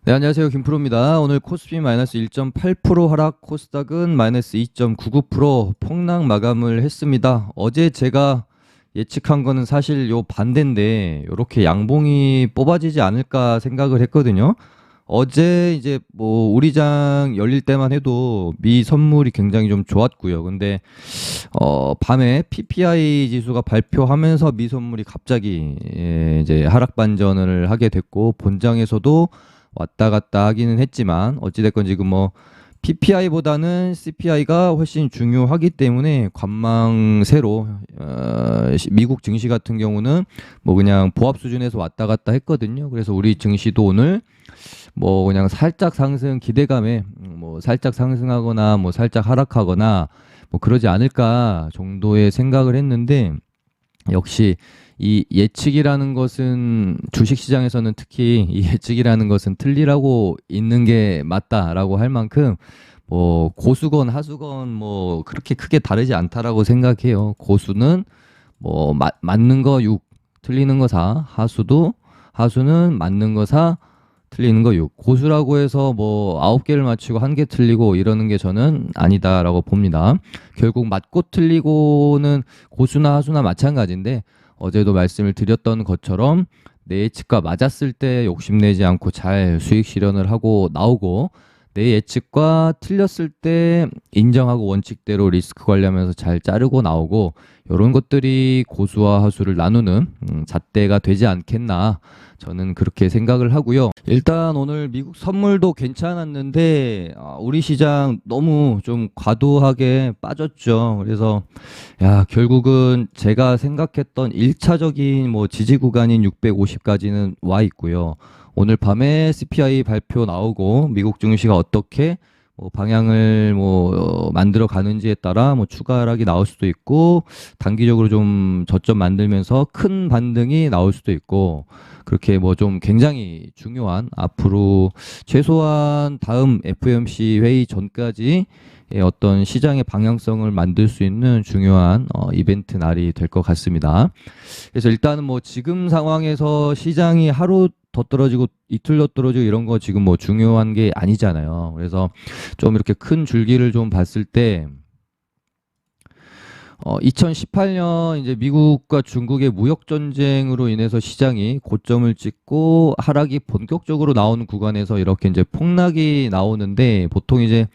네, 안녕하세요. 김프로입니다. 오늘 코스피 마이너스 1.8% 하락, 코스닥은 마이너스 2.99% 폭락 마감을 했습니다. 어제 제가 예측한 거는 사실 요 반대인데, 요렇게 양봉이 뽑아지지 않을까 생각을 했거든요. 어제 이제 뭐 우리장 열릴 때만 해도 미 선물이 굉장히 좀 좋았고요. 근데 밤에 PPI 지수가 발표하면서 미 선물이 갑자기 이제 하락 반전을 하게 됐고, 본장에서도 왔다 갔다 하기는 했지만 어찌됐건 지금 뭐 PPI보다는 CPI가 훨씬 중요하기 때문에 관망세로 미국 증시 같은 경우는 뭐 그냥 보합 수준에서 왔다 갔다 했거든요. 그래서 우리 증시도 오늘 뭐 그냥 살짝 상승 기대감에 뭐 살짝 상승하거나 뭐 살짝 하락하거나 뭐 그러지 않을까 정도의 생각을 했는데, 역시 이 예측이라는 것은 주식시장에서는 특히 이 예측이라는 것은 틀리라고 있는 게 맞다라고 할 만큼 뭐 고수건 하수건 뭐 그렇게 크게 다르지 않다라고 생각해요. 고수는 뭐 맞는 거 6, 틀리는 거 4, 하수는 맞는 거 4, 틀리는 거 6. 고수라고 해서 뭐 9개를 맞추고 1개 틀리고 이러는 게 저는 아니다라고 봅니다. 결국 맞고 틀리고는 고수나 하수나 마찬가지인데, 어제도 말씀을 드렸던 것처럼 내 예측과 맞았을 때 욕심내지 않고 잘 수익 실현을 하고 나오고, 내 예측과 틀렸을 때 인정하고 원칙대로 리스크 관리하면서 잘 자르고 나오고, 이런 것들이 고수와 하수를 나누는 잣대가 되지 않겠나, 저는 그렇게 생각을 하고요. 일단 오늘 미국 선물도 괜찮았는데 우리 시장 너무 좀 과도하게 빠졌죠. 그래서 결국은 제가 생각했던 1차적인 뭐 지지 구간인 650까지는 와 있고요. 오늘 밤에 CPI 발표 나오고 미국 증시가 어떻게 뭐 방향을 만들어 가는지에 따라 뭐 추가 하락이 나올 수도 있고, 단기적으로 좀 저점 만들면서 큰 반등이 나올 수도 있고, 그렇게 뭐 좀 굉장히 중요한, 앞으로 최소한 다음 FOMC 회의 전까지 어떤 시장의 방향성을 만들 수 있는 중요한 이벤트 날이 될 것 같습니다. 그래서 일단은 뭐 지금 상황에서 시장이 하루 더 떨어지고 이틀 더 떨어지고 이런 거 지금 뭐 중요한 게 아니잖아요. 그래서 좀 이렇게 큰 줄기를 좀 봤을 때 2018년 이제 미국과 중국의 무역 전쟁으로 인해서 시장이 고점을 찍고 하락이 본격적으로 나오는 구간에서 이렇게 이제 폭락이 나오는데, 보통 이제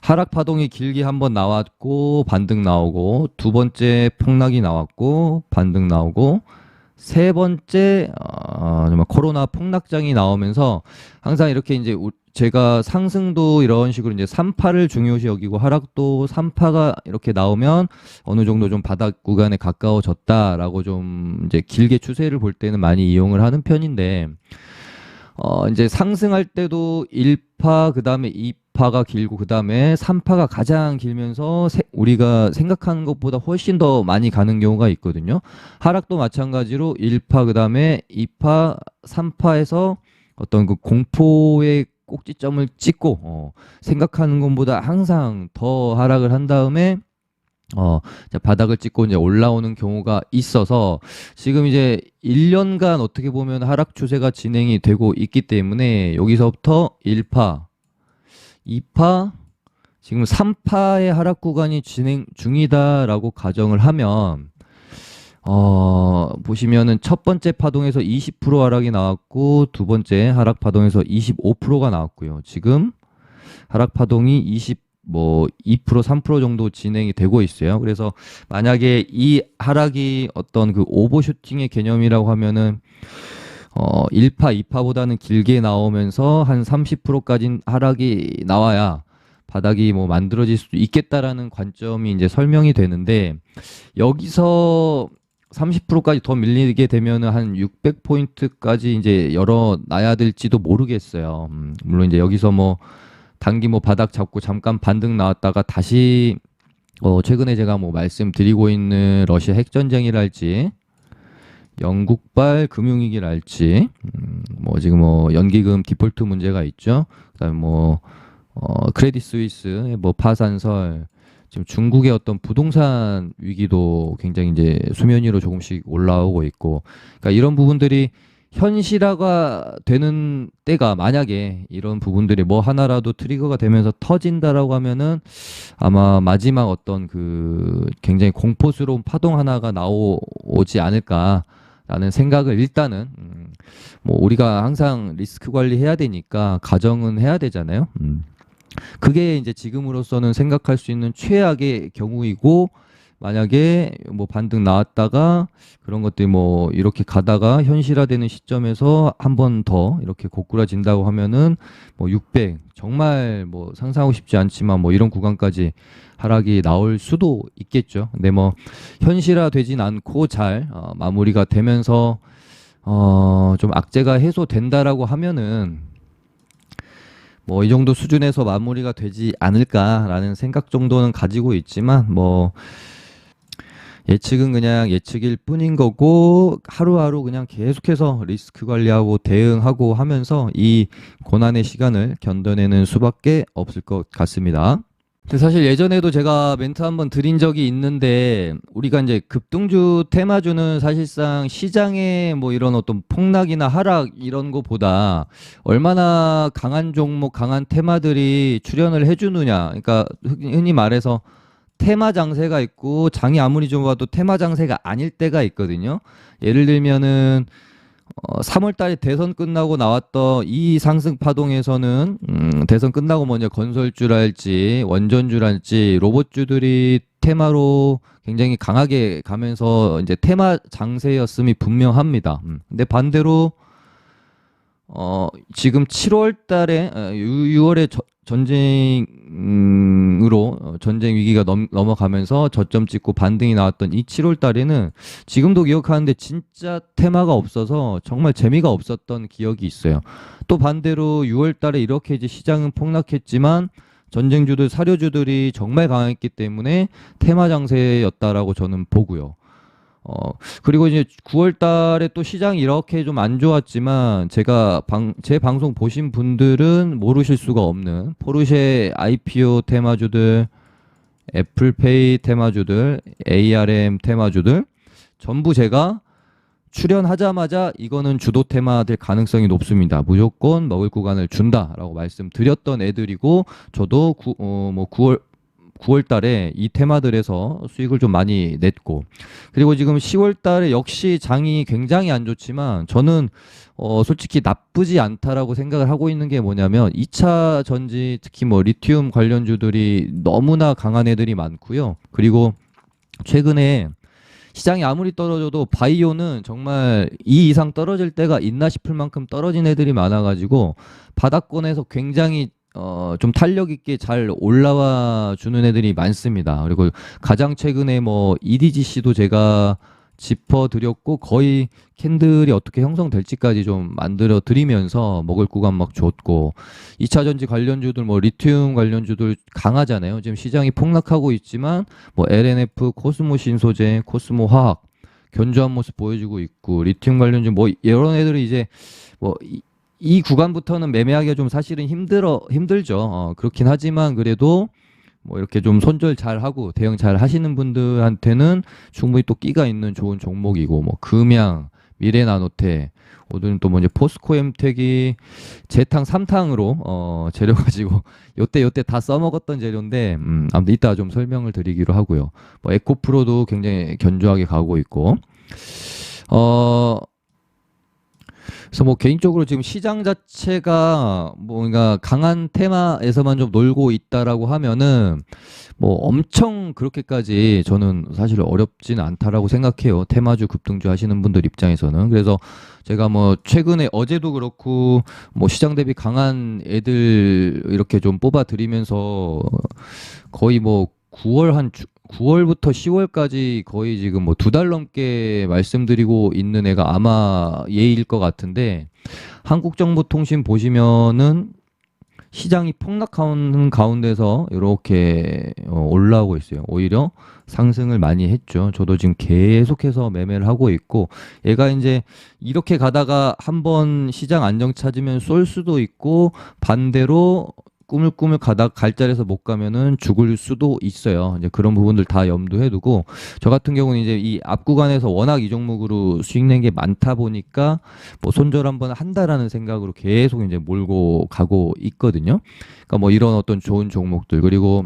하락 파동이 길게 한번 나왔고 반등 나오고, 두 번째 폭락이 나왔고 반등 나오고, 세 번째 정말 코로나 폭락장이 나오면서 항상 이렇게 이제 제가 상승도 이런 식으로 이제 3파를 중요시 여기고, 하락도 3파가 이렇게 나오면 어느 정도 좀 바닥 구간에 가까워졌다라고 좀 이제 길게 추세를 볼 때는 많이 이용을 하는 편인데, 이제 상승할 때도 1파, 그 다음에 2파가 길고, 그 다음에 3파가 가장 길면서 우리가 생각하는 것보다 훨씬 더 많이 가는 경우가 있거든요. 하락도 마찬가지로 1파, 그 다음에 2파, 3파에서 어떤 그 공포의 꼭지점을 찍고 생각하는 것보다 항상 더 하락을 한 다음에 이제 바닥을 찍고 이제 올라오는 경우가 있어서, 지금 이제 1년간 어떻게 보면 하락 추세가 진행이 되고 있기 때문에 여기서부터 1파, 2파, 지금 3파의 하락 구간이 진행 중이다라고 가정을 하면 보시면은 첫 번째 파동에서 20% 하락이 나왔고, 두 번째 하락 파동에서 25%가 나왔고요. 지금 하락 파동이 2% 3% 정도 진행이 되고 있어요. 그래서 만약에 이 하락이 어떤 그 오버슈팅의 개념이라고 하면은 1파, 2파보다는 길게 나오면서 한 30%까지 하락이 나와야 바닥이 뭐 만들어질 수도 있겠다라는 관점이 이제 설명이 되는데, 여기서 30%까지 더 밀리게 되면은 한 600포인트까지 이제 열어놔야 될지도 모르겠어요. 물론 이제 여기서 뭐 단기 뭐 바닥 잡고 잠깐 반등 나왔다가 다시 최근에 제가 뭐 말씀드리고 있는 러시아 핵전쟁이랄지 영국발 금융위기랄지 뭐 지금 뭐 연기금 디폴트 문제가 있죠. 그다음에 뭐 크레딧 스위스 뭐 파산설, 지금 중국의 어떤 부동산 위기도 굉장히 이제 수면 위로 조금씩 올라오고 있고, 그러니까 이런 부분들이 현실화가 되는 때가 만약에 이런 부분들이 뭐 하나라도 트리거가 되면서 터진다라고 하면은 아마 마지막 어떤 그 굉장히 공포스러운 파동 하나가 나오지 않을까라는 생각을 일단은 뭐 우리가 항상 리스크 관리해야 되니까 가정은 해야 되잖아요. 그게 이제 지금으로서는 생각할 수 있는 최악의 경우이고 만약에 뭐 반등 나왔다가 그런 것들이 뭐 이렇게 가다가 현실화되는 시점에서 한 번 더 이렇게 고꾸라진다고 하면은 뭐 600 정말 뭐 상상하고 싶지 않지만 뭐 이런 구간까지 하락이 나올 수도 있겠죠. 근데 뭐 현실화되진 않고 잘 마무리가 되면서 좀 악재가 해소된다라고 하면은 뭐 이 정도 수준에서 마무리가 되지 않을까라는 생각 정도는 가지고 있지만 뭐 예측은 그냥 예측일 뿐인 거고 하루하루 그냥 계속해서 리스크 관리하고 대응하고 하면서 이 고난의 시간을 견뎌내는 수밖에 없을 것 같습니다. 근데 사실 예전에도 제가 멘트 한번 드린 적이 있는데 우리가 이제 급등주 테마주는 사실상 시장의 뭐 이런 어떤 폭락이나 하락 이런 거보다 얼마나 강한 종목, 강한 테마들이 출현을 해주느냐. 그러니까 흔히 말해서 테마 장세가 있고 장이 아무리 좋아도 테마 장세가 아닐 때가 있거든요. 예를 들면은 3월 달에 대선 끝나고 나왔던 이 상승 파동에서는 대선 끝나고 먼저 건설주랄지 원전주랄지 로봇주들이 테마로 굉장히 강하게 가면서 이제 테마 장세였음이 분명합니다. 근데 반대로 지금 7월 달에 6월에 전쟁으로 전쟁 위기가 넘어가면서 저점 찍고 반등이 나왔던 이 7월 달에는 지금도 기억하는데 진짜 테마가 없어서 정말 재미가 없었던 기억이 있어요. 또 반대로 6월 달에 이렇게 이제 시장은 폭락했지만 전쟁주들, 사료주들이 정말 강했기 때문에 테마 장세였다라고 저는 보고요. 그리고 이제 9월 달에 또 시장이 이렇게 좀 안 좋았지만 제가 제 방송 보신 분들은 모르실 수가 없는 포르쉐 IPO 테마주들, 애플페이 테마주들, ARM 테마주들 전부 제가 출연하자마자 이거는 주도 테마 될 가능성이 높습니다. 무조건 먹을 구간을 준다라고 말씀드렸던 애들이고 저도 9월 달에 이 테마들에서 수익을 좀 많이 냈고 그리고 지금 10월 달에 역시 장이 굉장히 안 좋지만 저는 솔직히 나쁘지 않다라고 생각을 하고 있는 게 뭐냐면 2차 전지 특히 뭐 리튬 관련주들이 너무나 강한 애들이 많고요. 그리고 최근에 시장이 아무리 떨어져도 바이오는 정말 2 이상 떨어질 때가 있나 싶을 만큼 떨어진 애들이 많아가지고 바닥권에서 굉장히 좀 탄력 있게 잘 올라와 주는 애들이 많습니다. 그리고 가장 최근에 뭐 EDGC도 제가 짚어드렸고 거의 캔들이 어떻게 형성될지까지 좀 만들어 드리면서 먹을 구간 막 줬고 2차 전지 관련주들 뭐 리튬 관련주들 강하잖아요. 지금 시장이 폭락하고 있지만 뭐 LNF, 코스모 신소재, 코스모 화학 견조한 모습 보여주고 있고 리튬 관련주 뭐 이런 애들이 이제 뭐 이 구간부터는 매매하기가 좀 사실은 힘들죠. 그렇긴 하지만 그래도 뭐 이렇게 좀 손절 잘 하고 대응 잘 하시는 분들한테는 충분히 또 끼가 있는 좋은 종목이고 뭐 금양, 미래나노테 오늘은 또 먼저 포스코엠텍이 재탕 3탕으로 재료 가지고 요때 다 써먹었던 재료인데 아무튼 이따 좀 설명을 드리기로 하고요. 뭐 에코프로도 굉장히 견조하게 가고 있고 그래서 뭐 개인적으로 지금 시장 자체가 뭔가 강한 테마에서만 좀 놀고 있다라고 하면은 뭐 엄청 그렇게까지 저는 사실 어렵지는 않다라고 생각해요. 테마주 급등주 하시는 분들 입장에서는. 그래서 제가 뭐 최근에 어제도 그렇고 뭐 시장 대비 강한 애들 이렇게 좀 뽑아 드리면서 거의 뭐 9월부터 10월까지 거의 지금 뭐 2달 넘게 말씀드리고 있는 애가 아마 얘일 것 같은데 한국정보통신 보시면은 시장이 폭락하는 가운데서 이렇게 올라오고 있어요. 오히려 상승을 많이 했죠. 저도 지금 계속해서 매매를 하고 있고 얘가 이제 이렇게 가다가 한번 시장 안정 찾으면 쏠 수도 있고 반대로 꾸물꾸물 가다 갈 자리에서 못 가면은 죽을 수도 있어요. 이제 그런 부분들 다 염두해 두고 저 같은 경우는 이제 이 앞 구간에서 워낙 이 종목으로 수익 낸 게 많다 보니까 뭐 손절 한번 한다라는 생각으로 계속 이제 몰고 가고 있거든요. 그러니까 뭐 이런 어떤 좋은 종목들 그리고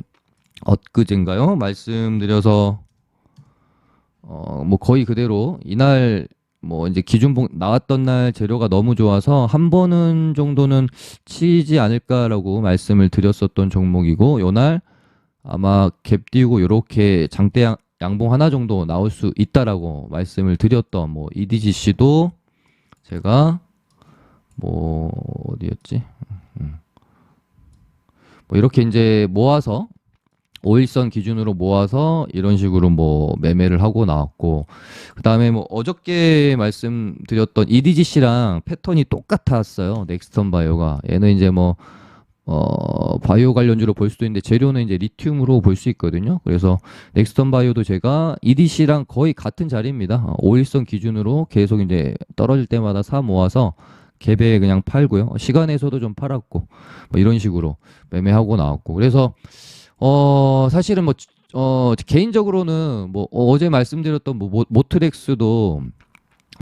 엊그젠가요? 말씀드려서 뭐 거의 그대로 이날 뭐 이제 기준봉 나왔던 날 재료가 너무 좋아서 한 번은 정도는 치지 않을까라고 말씀을 드렸었던 종목이고 요날 아마 갭 띄우고 요렇게 장대 양봉 하나 정도 나올 수 있다라고 말씀을 드렸던 뭐 EDGC도 제가 뭐 어디였지? 뭐 이렇게 이제 모아서 5일선 기준으로 모아서 이런 식으로 뭐 매매를 하고 나왔고 그다음에 뭐 어저께 말씀드렸던 EDGC랑 패턴이 똑같았어요. 넥스턴 바이오가 얘는 이제 뭐 바이오 관련주로 볼 수도 있는데 재료는 이제 리튬으로 볼 수 있거든요. 그래서 넥스턴 바이오도 제가 EDC랑 거의 같은 자리입니다. 5일선 기준으로 계속 이제 떨어질 때마다 사 모아서 갭에 그냥 팔고요. 시간에서도 좀 팔았고 뭐 이런 식으로 매매하고 나왔고 그래서 사실은 뭐, 개인적으로는 뭐, 어제 말씀드렸던 뭐, 모트렉스도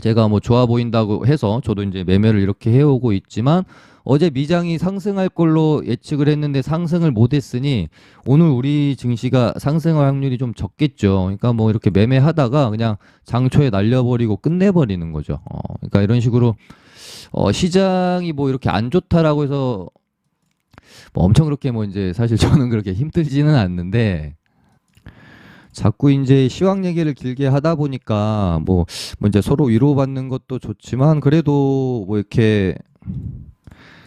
제가 뭐 좋아 보인다고 해서 저도 이제 매매를 이렇게 해오고 있지만 어제 미장이 상승할 걸로 예측을 했는데 상승을 못 했으니 오늘 우리 증시가 상승할 확률이 좀 적겠죠. 그러니까 뭐 이렇게 매매하다가 그냥 장초에 날려버리고 끝내버리는 거죠. 그러니까 이런 식으로, 시장이 뭐 이렇게 안 좋다라고 해서 뭐 엄청 그렇게 뭐 이제 사실 저는 그렇게 힘들지는 않는데 자꾸 이제 시황 얘기를 길게 하다 보니까 뭐 이제 서로 위로받는 것도 좋지만 그래도 뭐 이렇게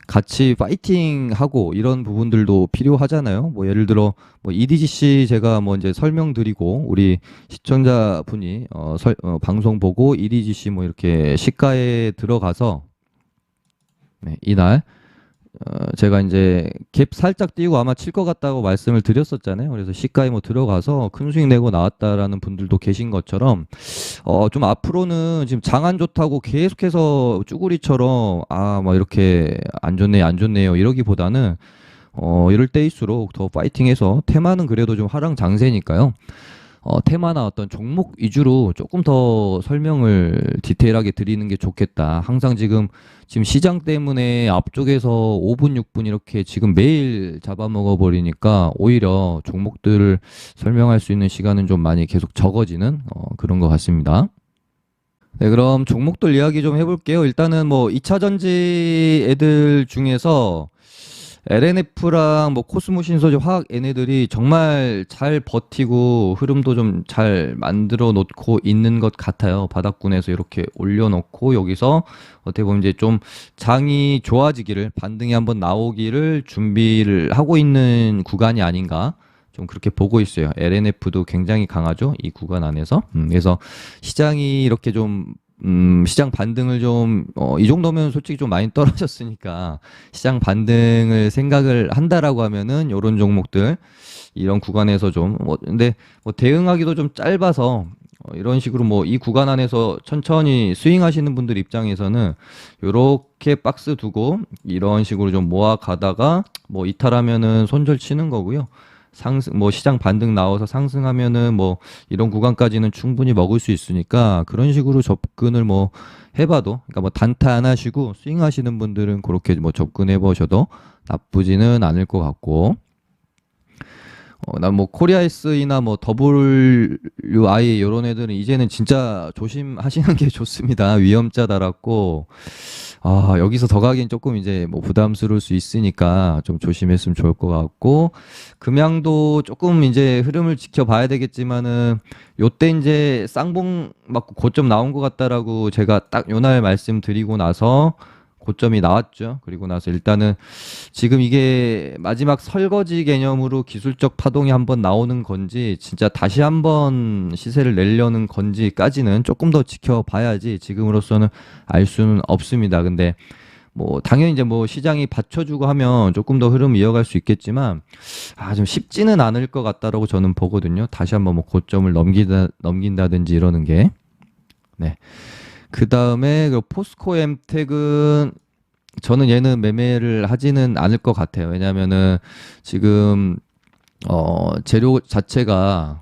같이 파이팅하고 이런 부분들도 필요하잖아요. 뭐 예를 들어 뭐 EDGC 제가 뭐 이제 설명드리고 우리 시청자분이 방송 보고 EDGC 뭐 이렇게 시가에 들어가서 네, 이날 제가 이제 갭 살짝 띄우고 아마 칠 것 같다고 말씀을 드렸었잖아요. 그래서 시가에 뭐 들어가서 큰 수익 내고 나왔다라는 분들도 계신 것처럼 좀 앞으로는 지금 장 안 좋다고 계속해서 쭈구리처럼 막 이렇게 안 좋네 안 좋네요 이러기보다는 이럴 때일수록 더 파이팅해서 테마는 그래도 좀 하락 장세니까요. 테마나 어떤 종목 위주로 조금 더 설명을 디테일하게 드리는 게 좋겠다. 항상 지금 시장 때문에 앞쪽에서 5분, 6분 이렇게 지금 매일 잡아먹어 버리니까 오히려 종목들을 설명할 수 있는 시간은 좀 많이 계속 적어지는 그런 것 같습니다. 네, 그럼 종목들 이야기 좀 해볼게요. 일단은 뭐 2차 전지 애들 중에서 LNF랑 뭐 코스모 신소재 화학 얘네들이 정말 잘 버티고 흐름도 좀 잘 만들어 놓고 있는 것 같아요. 바닥군에서 이렇게 올려놓고 여기서 어떻게 보면 이제 좀 장이 좋아지기를 반등이 한번 나오기를 준비를 하고 있는 구간이 아닌가 좀 그렇게 보고 있어요. LNF도 굉장히 강하죠. 이 구간 안에서. 그래서 시장이 이렇게 좀 시장 반등을 좀, 이 정도면 솔직히 좀 많이 떨어졌으니까 시장 반등을 생각을 한다라고 하면은 요런 종목들, 이런 구간에서 좀, 근데 뭐 대응하기도 좀 짧아서 이런 식으로 뭐 이 구간 안에서 천천히 스윙하시는 분들 입장에서는 요렇게 박스 두고 이런 식으로 좀 모아 가다가 뭐 이탈하면은 손절 치는 거고요. 뭐 시장 반등 나와서 상승하면은 뭐 이런 구간까지는 충분히 먹을 수 있으니까 그런 식으로 접근을 뭐 해봐도 그러니까 뭐 단타 안 하시고 스윙하시는 분들은 그렇게 뭐 접근해 보셔도 나쁘지는 않을 것 같고 난 뭐 코리아에스이나 뭐 WI 이런 애들은 이제는 진짜 조심하시는 게 좋습니다. 위험자 달았고 여기서 더 가긴 조금 이제 뭐 부담스러울 수 있으니까 좀 조심했으면 좋을 것 같고 금양도 조금 이제 흐름을 지켜봐야 되겠지만은 요때 이제 쌍봉 맞고 고점 나온 것 같다라고 제가 딱 요날 말씀드리고 나서 고점이 나왔죠. 그리고 나서 일단은 지금 이게 마지막 설거지 개념으로 기술적 파동이 한번 나오는 건지 진짜 다시 한번 시세를 내려는 건지까지는 조금 더 지켜봐야지 지금으로서는 알 수는 없습니다. 근데 뭐 당연히 이제 뭐 시장이 받쳐주고 하면 조금 더 흐름 이어갈 수 있겠지만 좀 쉽지는 않을 것 같다라고 저는 보거든요. 다시 한번 뭐 고점을 넘긴다든지 이러는 게. 네. 그 다음에 포스코 엠텍은 저는 얘는 매매를 하지는 않을 것 같아요. 왜냐면은 지금 재료 자체가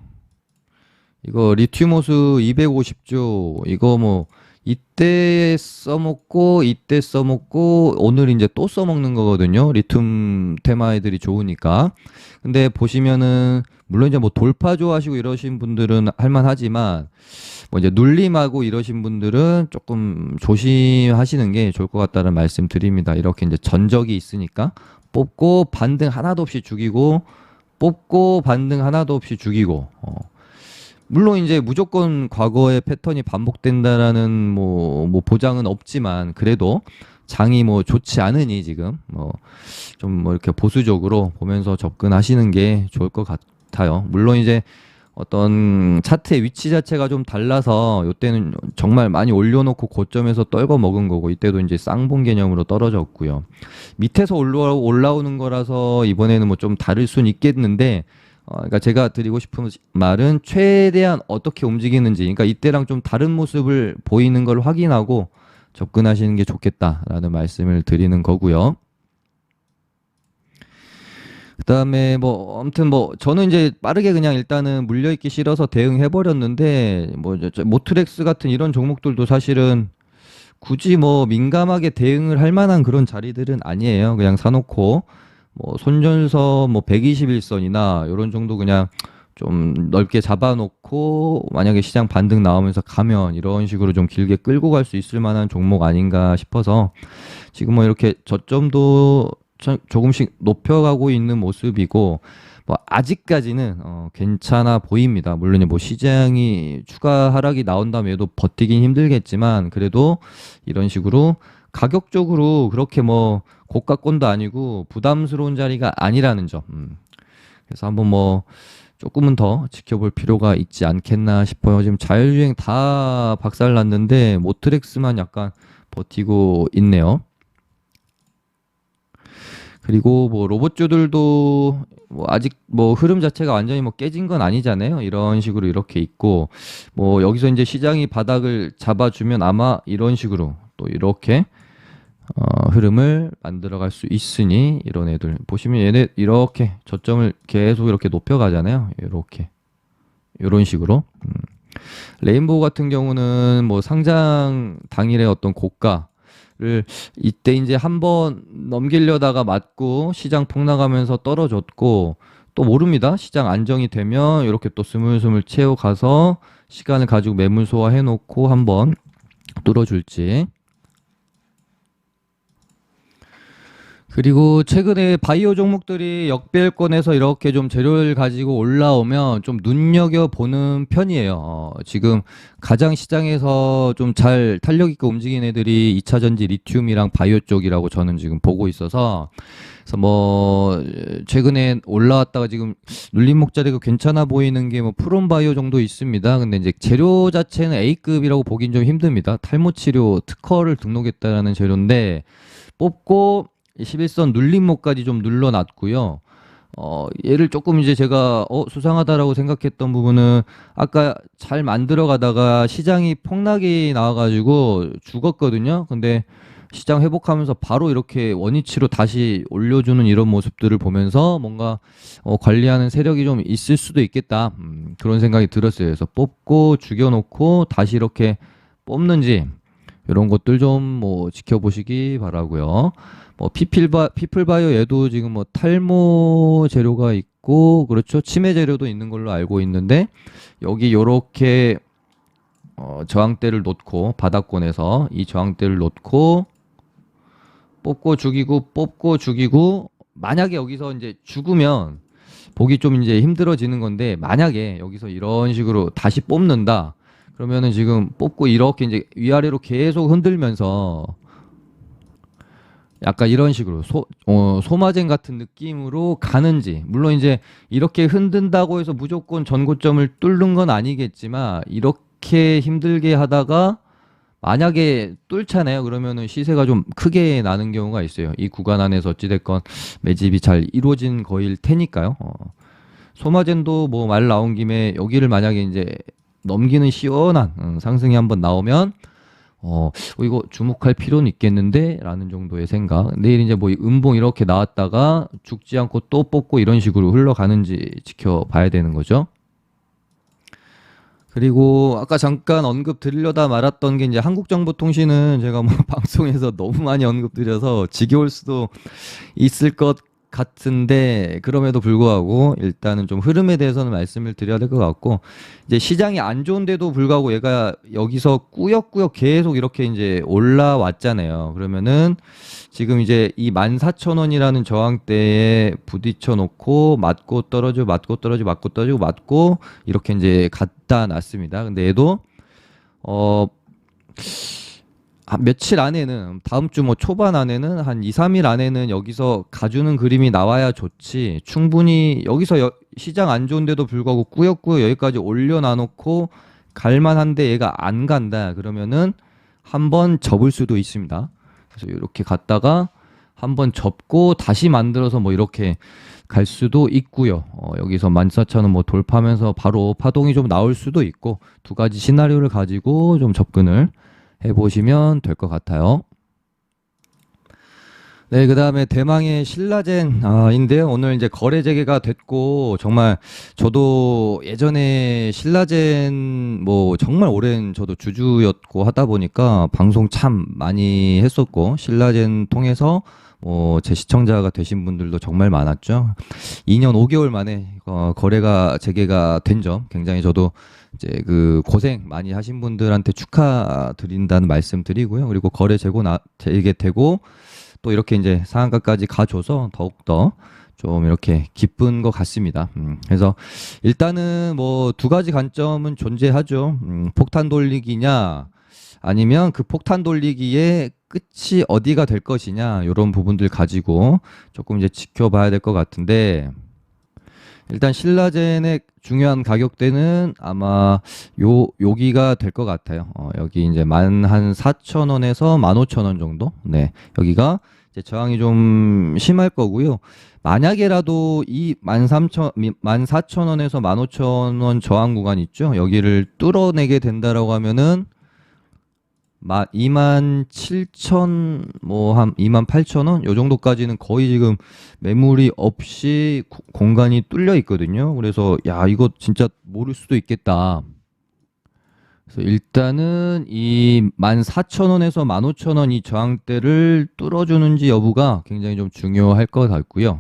이거 리튬 호수 250조 이거 뭐 이때 써먹고 이때 써먹고 오늘 이제 또 써먹는 거거든요. 리튬 테마애들이 좋으니까. 근데 보시면은 물론 이제 뭐 돌파 좋아하시고 이러신 분들은 할만하지만 뭐 이제 눌림하고 이러신 분들은 조금 조심하시는 게 좋을 것 같다는 말씀 드립니다. 이렇게 이제 전적이 있으니까 뽑고 반등 하나도 없이 죽이고 뽑고 반등 하나도 없이 죽이고 물론 이제 무조건 과거의 패턴이 반복된다라는 뭐 보장은 없지만 그래도 장이 뭐 좋지 않으니 지금 뭐 좀 뭐 이렇게 보수적으로 보면서 접근하시는 게 좋을 것 같아요. 물론 이제 어떤 차트의 위치 자체가 좀 달라서 이때는 정말 많이 올려놓고 고점에서 떨궈 먹은 거고 이때도 이제 쌍봉 개념으로 떨어졌고요. 밑에서 올라오는 거라서 이번에는 뭐 좀 다를 순 있겠는데 그러니까 제가 드리고 싶은 말은 최대한 어떻게 움직이는지, 그러니까 이때랑 좀 다른 모습을 보이는 걸 확인하고 접근하시는 게 좋겠다라는 말씀을 드리는 거고요. 그다음에 뭐 아무튼 뭐 저는 이제 빠르게 그냥 일단은 물려있기 싫어서 대응해 버렸는데 뭐 모트렉스 같은 이런 종목들도 사실은 굳이 뭐 민감하게 대응을 할 만한 그런 자리들은 아니에요. 그냥 사놓고 뭐 손전서 뭐 121선이나 요런 정도 그냥 좀 넓게 잡아놓고 만약에 시장 반등 나오면서 가면 이런 식으로 좀 길게 끌고 갈 수 있을 만한 종목 아닌가 싶어서 지금 뭐 이렇게 저점도 조금씩 높여가고 있는 모습이고 뭐 아직까지는 괜찮아 보입니다. 물론 뭐 시장이 추가 하락이 나온다면 도 버티긴 힘들겠지만 그래도 이런 식으로 가격적으로 그렇게 뭐 고가권도 아니고 부담스러운 자리가 아니라는 점. 그래서 한번 뭐 조금은 더 지켜볼 필요가 있지 않겠나 싶어요. 지금 자율주행 다 박살났는데 모트렉스만 약간 버티고 있네요. 그리고 뭐 로봇주들도 뭐 아직 뭐 흐름 자체가 완전히 뭐 깨진 건 아니잖아요. 이런 식으로 이렇게 있고 뭐 여기서 이제 시장이 바닥을 잡아주면 아마 이런 식으로 또 이렇게 흐름을 만들어갈 수 있으니 이런 애들 보시면 얘네 이렇게 저점을 계속 이렇게 높여가잖아요. 이렇게 이런 식으로 레인보우 같은 경우는 뭐 상장 당일의 어떤 고가를 이때 이제 한번 넘기려다가 맞고 시장 폭락하면서 떨어졌고 또 모릅니다. 시장 안정이 되면 이렇게 또 스물스물 채워가서 시간을 가지고 매물 소화해 놓고 한번 뚫어줄지. 그리고 최근에 바이오 종목들이 역배열권에서 이렇게 좀 재료를 가지고 올라오면 좀 눈여겨보는 편이에요. 지금 가장 시장에서 좀 잘 탄력 있게 움직인 애들이 2차 전지 리튬이랑 바이오 쪽이라고 저는 지금 보고 있어서 그래서 뭐 최근에 올라왔다가 지금 눌림 목자리가 괜찮아 보이는 게 뭐 프롬바이오 정도 있습니다. 근데 이제 재료 자체는 A급이라고 보긴 좀 힘듭니다. 탈모 치료 특허를 등록했다라는 재료인데 뽑고 11선 눌림목까지 좀 눌러놨고요. 얘를 조금 이제 제가 수상하다라고 생각했던 부분은 아까 잘 만들어 가다가 시장이 폭락이 나와가지고 죽었거든요. 근데 시장 회복하면서 바로 이렇게 원위치로 다시 올려주는 이런 모습들을 보면서 뭔가 관리하는 세력이 좀 있을 수도 있겠다. 그런 생각이 들었어요. 그래서 뽑고 죽여놓고 다시 이렇게 뽑는지 이런 것들 좀 뭐 지켜보시기 바라고요. 뭐 피플바이오 얘도 지금 뭐 탈모 재료가 있고 그렇죠. 치매 재료도 있는 걸로 알고 있는데 여기 요렇게 저항대를 놓고 바닥권에서 이 저항대를 놓고 뽑고 죽이고 만약에 여기서 이제 죽으면 보기 좀 이제 힘들어지는 건데 만약에 여기서 이런 식으로 다시 뽑는다 그러면은 지금 뽑고 이렇게 이제 위아래로 계속 흔들면서 약간 이런 식으로 소마젠 같은 느낌으로 가는지 물론 이제 이렇게 흔든다고 해서 무조건 전고점을 뚫는 건 아니겠지만 이렇게 힘들게 하다가 만약에 뚫잖아요. 그러면은 시세가 좀 크게 나는 경우가 있어요. 이 구간 안에서 어찌됐건 매집이 잘 이루어진 거일 테니까요. 소마젠도 뭐 말 나온 김에 여기를 만약에 이제 넘기는 시원한 상승이 한번 나오면 이거 주목할 필요는 있겠는데? 라는 정도의 생각. 내일 이제 뭐 음봉 이렇게 나왔다가 죽지 않고 또 뽑고 이런 식으로 흘러가는지 지켜봐야 되는 거죠. 그리고 아까 잠깐 언급 드리려다 말았던 게 이제 한국정보통신은 제가 뭐 방송에서 너무 많이 언급 드려서 지겨울 수도 있을 것 같은데 그럼에도 불구하고 일단은 좀 흐름에 대해서는 말씀을 드려야 될 것 같고 이제 시장이 안 좋은데도 불구하고 얘가 여기서 꾸역꾸역 계속 이렇게 이제 올라왔잖아요. 그러면은 지금 이제 이 14,000원이라는 저항대에 부딪혀 놓고 맞고 떨어지고 맞고 떨어지고 맞고 떨어지고 맞고 이렇게 이제 갖다 놨습니다. 근데 얘도 어 며칠 안에는 다음 주 뭐 초반 안에는 한 2, 3일 안에는 여기서 가주는 그림이 나와야 좋지. 충분히 여기서 시장 안 좋은데도 불구하고 꾸역꾸역 여기까지 올려놔 놓고 갈만한데 얘가 안 간다. 그러면은 한번 접을 수도 있습니다. 그래서 이렇게 갔다가 한번 접고 다시 만들어서 뭐 이렇게 갈 수도 있고요. 여기서 14,000원 뭐 돌파하면서 바로 파동이 좀 나올 수도 있고 두 가지 시나리오를 가지고 좀 접근을 해보시면 될 것 같아요. 네, 그 다음에 대망의 신라젠인데요. 오늘 이제 거래 재개가 됐고, 정말 저도 예전에 신라젠 뭐 정말 오랜 저도 주주였고 하다 보니까 방송 참 많이 했었고, 신라젠 통해서 제 시청자가 되신 분들도 정말 많았죠. 2년 5개월 만에 거래가 재개가 된 점 굉장히 저도 이제 그 고생 많이 하신 분들한테 축하드린다는 말씀 드리고요. 그리고 거래 재개되고 또 이렇게 이제 상한가까지 가줘서 더욱더 좀 이렇게 기쁜 것 같습니다. 그래서 일단은 뭐 두 가지 관점은 존재하죠. 폭탄 돌리기냐 아니면 그 폭탄 돌리기의 끝이 어디가 될 것이냐 이런 부분들 가지고 조금 이제 지켜봐야 될 것 같은데 일단 신라젠의 중요한 가격대는 아마 여기가 될 것 같아요. 여기 이제 14,000원에서 15,000원 정도. 네. 여기가 이제 저항이 좀 심할 거고요. 만약에라도 이 14,000원에서 15,000원 저항 구간 있죠. 여기를 뚫어내게 된다라고 하면은 27,000, 뭐, 한 28,000원? 요 정도까지는 거의 지금 매물이 없이 공간이 뚫려 있거든요. 그래서, 야, 이거 진짜 모를 수도 있겠다. 그래서 일단은 이 14,000원에서 15,000원 이 저항대를 뚫어주는지 여부가 굉장히 좀 중요할 것 같고요.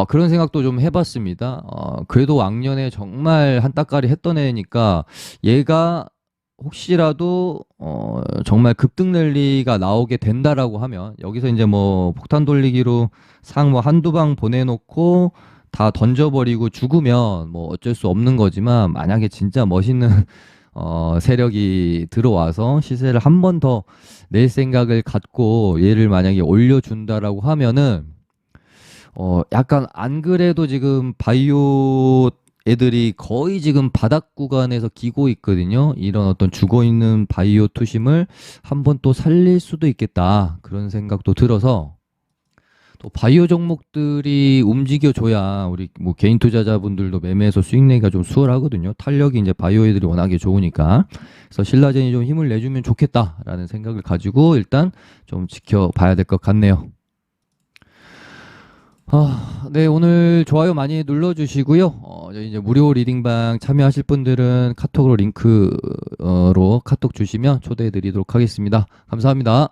그런 생각도 좀 해봤습니다. 그래도 왕년에 정말 한따까리 했던 애니까 얘가 혹시라도 정말 급등 랠리가 나오게 된다라고 하면 여기서 이제 뭐 폭탄 돌리기로 상 뭐 한두 방 보내놓고 다 던져버리고 죽으면 뭐 어쩔 수 없는 거지만 만약에 진짜 멋있는 세력이 들어와서 시세를 한 번 더 낼 생각을 갖고 얘를 만약에 올려준다라고 하면은 약간 안 그래도 지금 바이오 애들이 거의 지금 바닥 구간에서 기고 있거든요. 이런 어떤 죽어 있는 바이오 투심을 한번 또 살릴 수도 있겠다. 그런 생각도 들어서 또 바이오 종목들이 움직여줘야 우리 뭐 개인 투자자분들도 매매해서 수익 내기가 좀 수월하거든요. 탄력이 이제 바이오 애들이 워낙에 좋으니까. 그래서 신라젠이 좀 힘을 내주면 좋겠다라는 생각을 가지고 일단 좀 지켜봐야 될 것 같네요. 네, 오늘 좋아요 많이 눌러주시고요. 저희 이제 무료 리딩방 참여하실 분들은 카톡으로 링크로 카톡 주시면 초대해 드리도록 하겠습니다. 감사합니다.